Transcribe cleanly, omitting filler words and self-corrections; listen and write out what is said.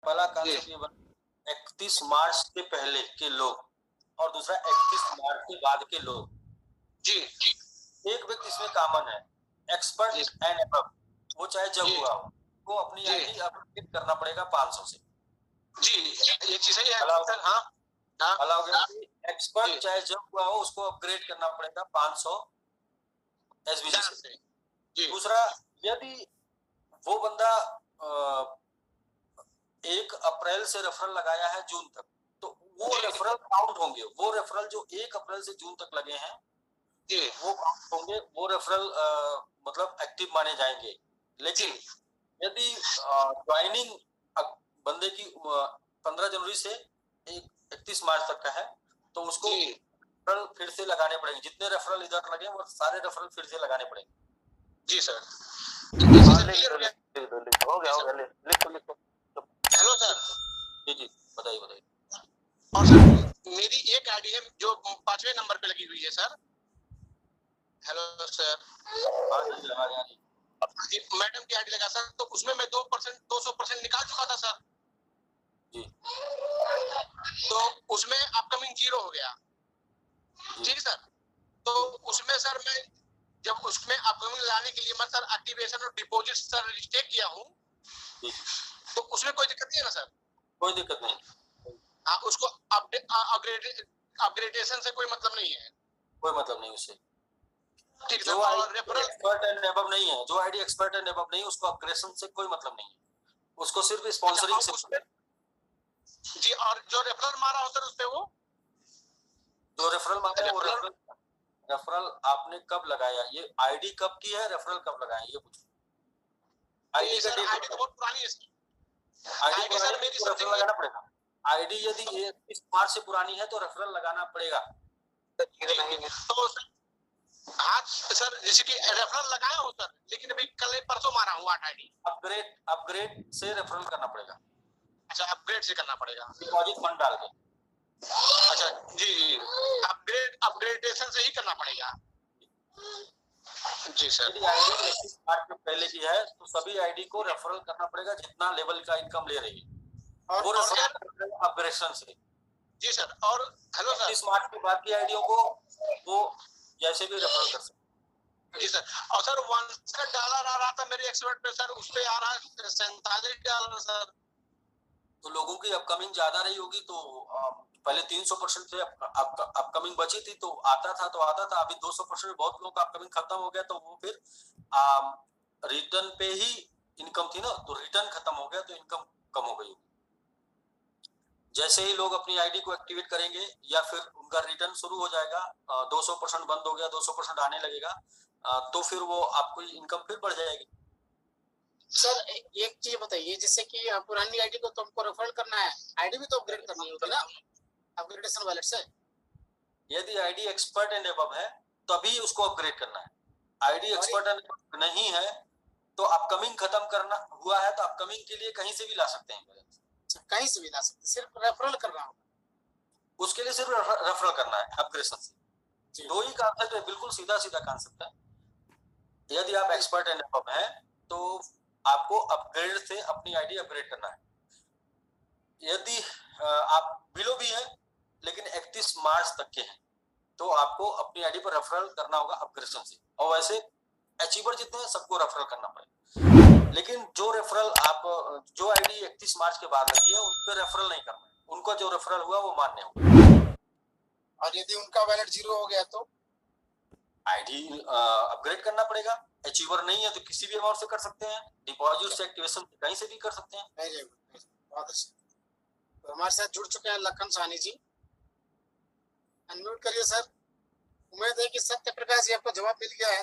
पहला कॉन्सेप्ट ये 31 मार्च के पहले के लोग और दूसरा 31 मार्च के बाद के लोग। जी एक व्यक्ति इसमें कॉमन है, एक्सपर्ट एंड अबव, वो चाहे जब हुआ हो, को अपनी आईडी अपडेट करना पड़ेगा 500 से। जी ये चीज सही है। अलाउ एक्सपर्ट चाहे जब हुआ हो उसको अपग्रेड करना पड़ेगा 500 एसबीजी से। दूसरा, यदि वो बंदा 1 अप्रैल से रेफरल लगाया है जून तक, तो वो रेफरल काउंट होंगे। वो रेफरल जो 1 अप्रैल से जून तक लगे हैं वो काउंट होंगे, वो रेफरल मतलब एक्टिव माने जाएंगे। लेकिन यदि ज्वाइनिंग बंदे की 15 जनवरी से 31 मार्च तक का है तो उसको रेफरल फिर से लगाने पड़ेंगे। जितने रेफरल इधर लगे वो सारे रेफरल फिर से लगाने पड़ेगे। जी सर। हो गया लिखो। Hello sir. जी बताइए। और सर मेरी एक आईडी है जो 5वें नंबर पे लगी हुई है सर। Hello sir. मैडम की आईडी लगा सर, तो उसमें मैं 200% निकाल चुका था सर जी। तो उसमें अपकमिंग 0 हो गया। ठीक सर। तो उसमें सर मैं जब उसमें अपकमिंग लाने के लिए मैं सर एक्टिवेशन और डिपॉजिट सर रजिस्टर किया हूँ, तो उसमें कोई दिक्कत नहीं है ना सर? कोई दिक्कत नहीं। हाँ, उसको अपग्रेडेशन से कोई मतलब नहीं है। कोई मतलब नहीं उससे। ठीक जो रेफरल एक्सपर्ट एंड अबव नहीं है, जो आईडी एक्सपर्ट एंड अबव नहीं, उसको अपग्रेडेशन से कोई मतलब नहीं है। उसको सिर्फ स्पॉन्सरिंग से। जी, और जो रेफरल मारा हो सर उस पे वो जो रेफरल मारा वो रेफरल आपने कब लगाया, ये आईडी कब की है, रेफरल कब लगाया, ये पूछो। आईडी का डेट तो बहुत पुरानी है। आईडी सर मेरी रेफरल लगाना पड़ेगा। आईडी यदि 31 मार्च से पुरानी है तो रेफरल लगाना पड़ेगा। तो हाँ सर, जैसे कि रेफरल लगाया हूँ सर, लेकिन अभी कल परसों मारा हूँ 8 आईडी। अपग्रेड से रेफरल करना पड़ेगा। अच्छा, अपग्रेड से करना पड़ेगा, डिपॉजिट फंड डाल के। अच्छा जी, अपग्रेडेशन से ही करना पड़ेगा। जी सर। यदि आईडी 31 मार्च से पहले की है तो सभी आईडी को रेफरल करना पड़ेगा जितना लेवल का इनकम ले रही है, और रेफरल अपग्रेडेशन से। जी सर। और हेलो सर, 31 मार्च के बाद की आईडियों को वो जैसे भी रेफरल कर सकते। जी सर। और सर $1 आ रहा था मेरे एक्सपर्ट पे सर, उस पे आ रहा है $47 सर। तो लोगों की अपकमिंग ज्यादा रही होगी, तो पहले 300% से अपकमिंग बची थी तो आता था। अभी 200% बहुत लोगों का अपकमिंग खत्म हो गया, तो वो फिर रिटर्न पे ही इनकम थी ना, तो रिटर्न खत्म हो गया तो इनकम कम हो गई। जैसे ही लोग अपनी आईडी को एक्टिवेट करेंगे या फिर उनका रिटर्न शुरू हो जाएगा, 200% बंद हो गया, 200% आने लगेगा, तो फिर वो आपको इनकम फिर बढ़ जाएगी। सर एक चीज बताइए, जैसे कि पुरानी आईडी को तुमको रेफर करना है, आईडी भी तो अपग्रेड करनी होगी ना अपग्रेडेशन वॉलेट से। यदि आईडी एक्सपर्ट एंड अबव है तभी उसको अपग्रेड करना है। आईडी एक्सपर्ट एंड अबव नहीं है तो अपकमिंग खत्म करना हुआ है तो अपकमिंग के लिए कहीं से भी ला सकते हैं। कहीं से भी ला सकते, सिर्फ रेफरल करना होगा। उसके लिए सिर्फ रेफरल करना है अपग्रेडेशन से। दो ही कॉन्सेप्ट है, बिल्कुल सीधा कॉन्सेप्ट है। यदि आप एक्सपर्ट एंड अबव हैं तो आपको अपग्रेड से अपनी आईडी अपग्रेड करना है। यदि आप बिलो भी हैं लेकिन 31 मार्च तक के हैं तो आपको अपनी आईडी पर रेफरल करना होगा अपग्रेडेशन से। और वैसे अचीवर जितने हैं सबको रेफरल करना पड़ेगा, लेकिन जो रेफरल आप जो आईडी 31 मार्च के बाद लगी है उन पे रेफरल नहीं करना है, उनका जो रेफरल हुआ वो मान्य होगा। और यदि उनका वैलेट 0 हो गया तो आईडी अपग्रेड करना पड़ेगा। अचीवर नहीं है तो किसी भी अमाउंट से कर सकते हैं, डिपॉजिट से एक्टिवेशन कहीं से भी कर सकते हैं। बहुत अच्छा। तो हमारे साथ जुड़ चुके हैं लखन साहनी जी, अनम्यूट करिए सर। उम्मीद है कि सत्य प्रकाश जी आपको जवाब मिल गया है।